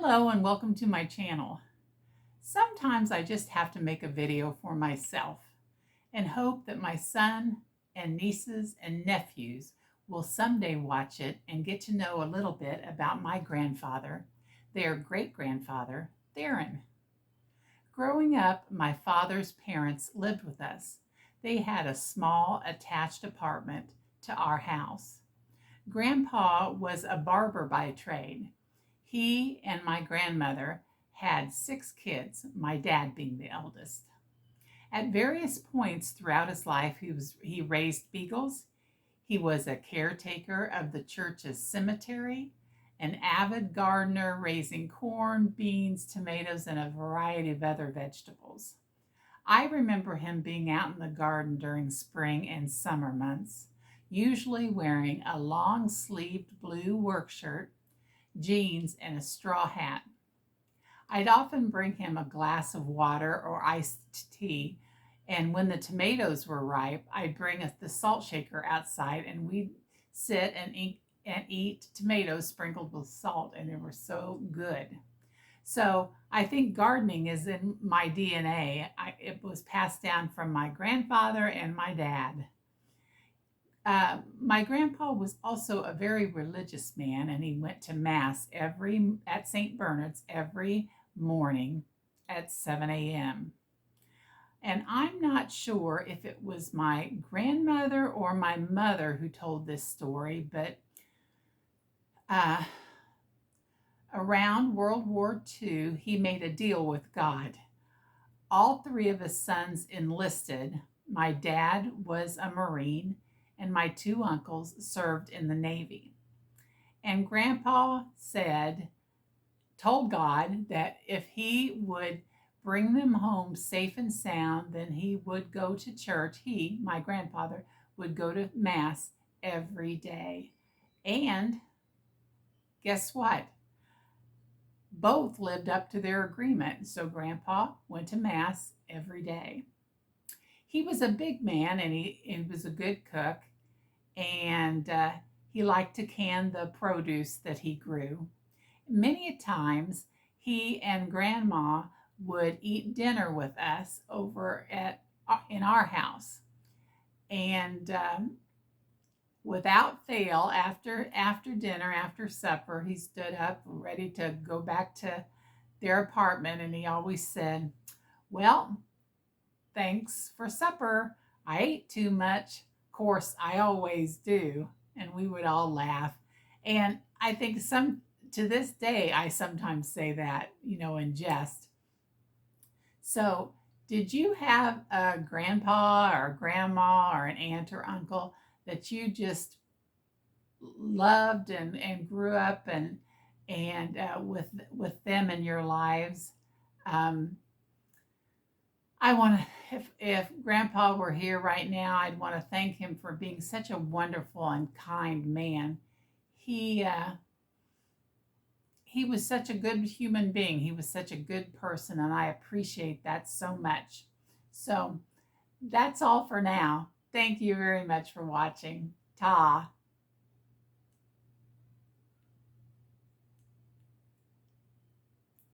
Hello and welcome to my channel. Sometimes I just have to make a video for myself and hope that my son and nieces and nephews will someday watch it and get to know a little bit about my grandfather, their great-grandfather, Theron. Growing up, my father's parents lived with us. They had a small attached apartment to our house. Grandpa was a barber by trade. He and my grandmother had 6 kids, my dad being the eldest. At various points throughout his life, he raised beagles. He was a caretaker of the church's cemetery, an avid gardener raising corn, beans, tomatoes, and a variety of other vegetables. I remember him being out in the garden during spring and summer months, usually wearing a long-sleeved blue work shirt, jeans, and a straw hat. I'd often bring him a glass of water or iced tea, and when the tomatoes were ripe, I'd bring the salt shaker outside and we'd sit and eat tomatoes sprinkled with salt, and they were so good. So I think gardening is in my DNA. It was passed down from my grandfather and my dad. My grandpa was also a very religious man, and he went to Mass at St. Bernard's every morning at 7 a.m. And I'm not sure if it was my grandmother or my mother who told this story, but around World War II, he made a deal with God. All 3 of his sons enlisted. My dad was a Marine, and my 2 uncles served in the Navy. And Grandpa told God that if he would bring them home safe and sound, then he would go to church. He, my grandfather, would go to Mass every day. And guess what? Both lived up to their agreement. So Grandpa went to Mass every day. He was a big man, and he was a good cook. And he liked to can the produce that he grew. Many times he and Grandma would eat dinner with us over in our house. And without fail, after dinner, after supper, he stood up ready to go back to their apartment, and he always said, "Well, thanks for supper. I ate too much. Course, I always do." And we would all laugh. And I think to this day, I sometimes say that, in jest. So did you have a grandpa or a grandma or an aunt or uncle that you just loved and grew up and with them in your lives? I want to, if Grandpa were here right now, I'd want to thank him for being such a wonderful and kind man. He was such a good human being. He was such a good person, and I appreciate that so much. So that's all for now. Thank you very much for watching. Ta.